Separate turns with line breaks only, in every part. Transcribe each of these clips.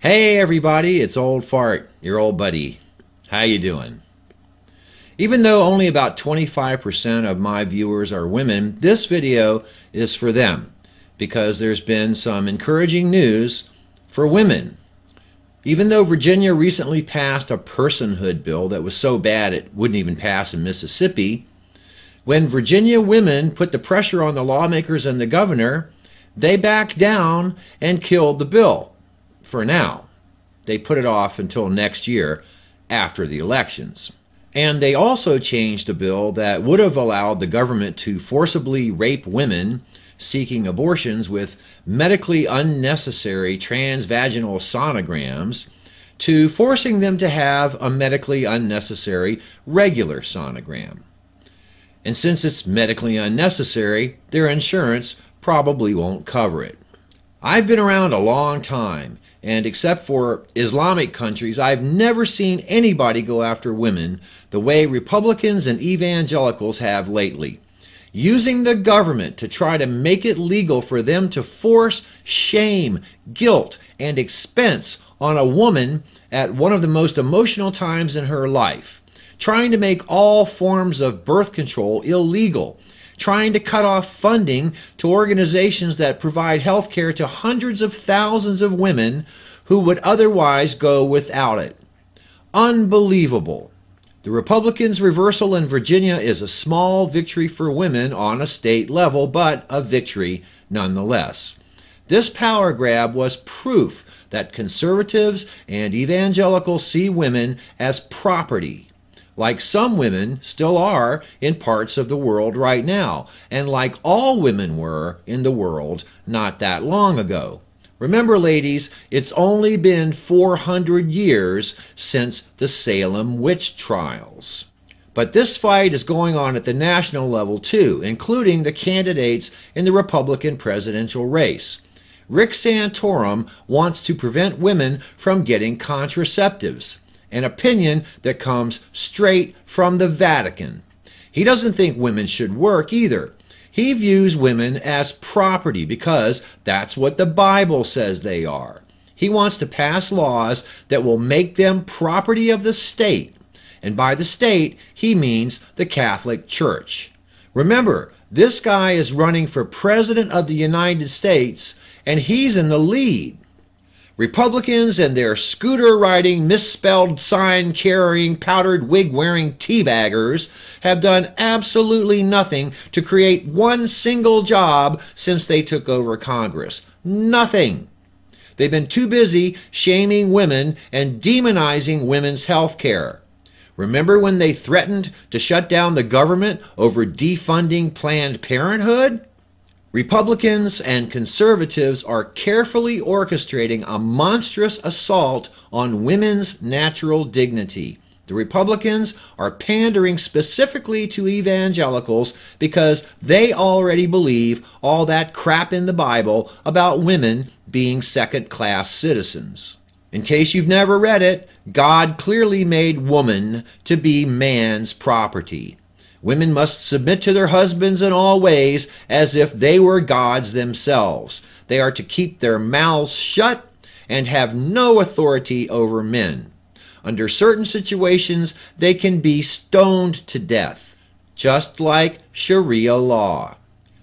Hey everybody, it's Old Fart, your old buddy. How you doing? Even though only about 25% of my viewers are women, this video is for them because there's been some encouraging news for women. Even though Virginia recently passed a personhood bill that was so bad it wouldn't even pass in Mississippi, when Virginia women put the pressure on the lawmakers and the governor, they backed down and killed the bill. For now. They put it off until next year after the elections. And they also changed a bill that would have allowed the government to forcibly rape women seeking abortions with medically unnecessary transvaginal sonograms to forcing them to have a medically unnecessary regular sonogram. And since it's medically unnecessary, their insurance probably won't cover it. I've been around a long time, and except for Islamic countries, I've never seen anybody go after women the way Republicans and evangelicals have lately, using the government to try to make it legal for them to force shame, guilt, and expense on a woman at one of the most emotional times in her life, trying to make all forms of birth control illegal, trying to cut off funding to organizations that provide health care to hundreds of thousands of women who would otherwise go without it. Unbelievable. The Republicans' reversal in Virginia is a small victory for women on a state level, but a victory nonetheless. This power grab was proof that conservatives and evangelicals see women as property, like some women still are in parts of the world right now, and like all women were in the world not that long ago. Remember, ladies, it's only been 400 years since the Salem witch trials. But this fight is going on at the national level too, including the candidates in the Republican presidential race. Rick Santorum wants to prevent women from getting contraceptives, an opinion that comes straight from the Vatican. He doesn't think women should work either. He views women as property because that's what the Bible says they are. He wants to pass laws that will make them property of the state. And by the state, he means the Catholic Church. Remember, this guy is running for President of the United States, and he's in the lead. Republicans and their scooter-riding, misspelled sign-carrying, powdered wig-wearing teabaggers have done absolutely nothing to create one single job since they took over Congress. Nothing. They've been too busy shaming women and demonizing women's health care. Remember when they threatened to shut down the government over defunding Planned Parenthood? Republicans and conservatives are carefully orchestrating a monstrous assault on women's natural dignity. The Republicans are pandering specifically to evangelicals because they already believe all that crap in the Bible about women being second-class citizens. In case you've never read it, God clearly made woman to be man's property. Women must submit to their husbands in all ways as if they were gods themselves. They are to keep their mouths shut and have no authority over men. Under certain situations, they can be stoned to death, just like Sharia law.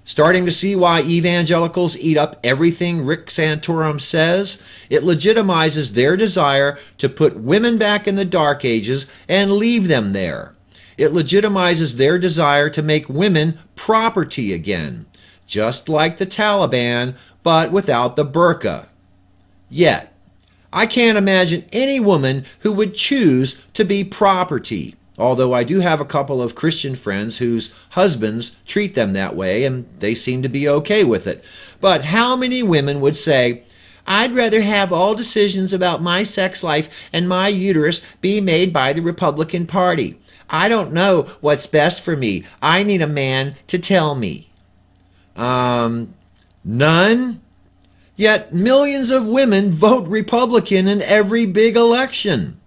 Starting to see why evangelicals eat up everything Rick Santorum says? It legitimizes their desire to put women back in the Dark Ages and leave them there. It legitimizes their desire to make women property again, just like the Taliban, but without the burqa. Yet, I can't imagine any woman who would choose to be property, although I do have a couple of Christian friends whose husbands treat them that way, and they seem to be okay with it. But how many women would say, I'd rather have all decisions about my sex life and my uterus be made by the Republican Party? I don't know what's best for me. I need a man to tell me. None? Yet millions of women vote Republican in every big election.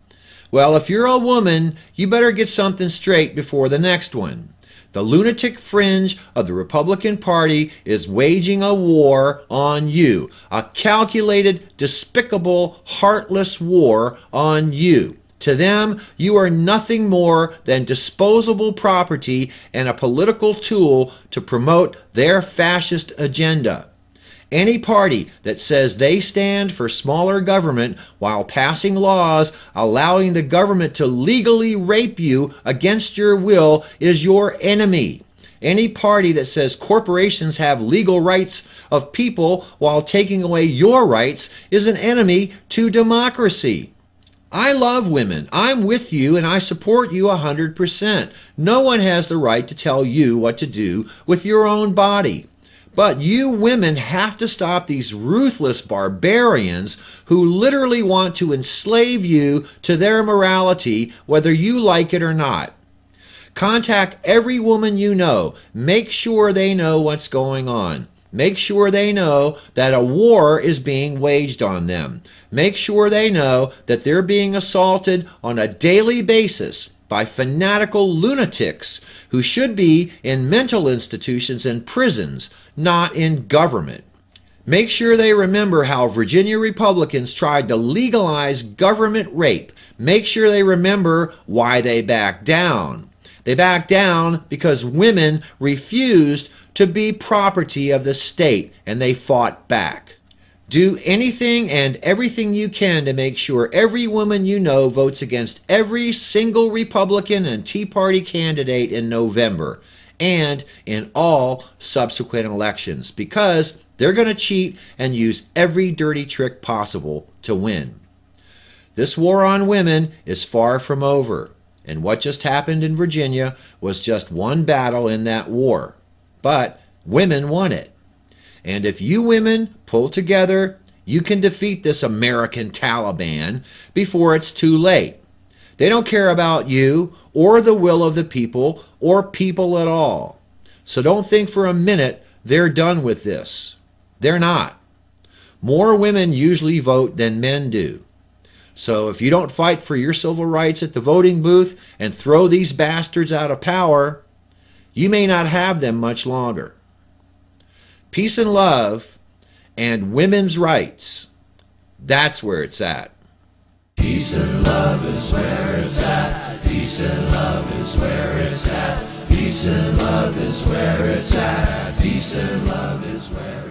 Well, if you're a woman, you better get something straight before the next one. The lunatic fringe of the Republican Party is waging a war on you, a calculated, despicable, heartless war on you. To them, you are nothing more than disposable property and a political tool to promote their fascist agenda. Any party that says they stand for smaller government while passing laws allowing the government to legally rape you against your will is your enemy. Any party that says corporations have legal rights of people while taking away your rights is an enemy to democracy. I love women. I'm with you and I support you 100%. No one has the right to tell you what to do with your own body. But you women have to stop these ruthless barbarians who literally want to enslave you to their morality, whether you like it or not. Contact every woman you know. Make sure they know what's going on. Make sure they know that a war is being waged on them. Make sure they know that they're being assaulted on a daily basis by fanatical lunatics who should be in mental institutions and prisons, not in government. Make sure they remember how Virginia Republicans tried to legalize government rape. Make sure they remember why they backed down. They backed down because women refused to be property of the state, and they fought back. Do anything and everything you can to make sure every woman you know votes against every single Republican and Tea Party candidate in November and in all subsequent elections, because they're going to cheat and use every dirty trick possible to win. This war on women is far from over, and what just happened in Virginia was just one battle in that war. But women won it. And if you women pull together, you can defeat this American Taliban before it's too late. They don't care about you or the will of the people or people at all. So don't think for a minute they're done with this. They're not. More women usually vote than men do. So if you don't fight for your civil rights at the voting booth and throw these bastards out of power, you may not have them much longer. Peace and love and women's rights, that's where it's at.
Peace and love is where it's at. Peace and love is where it's at. Peace and love is where it's at. Peace and love is where it's at.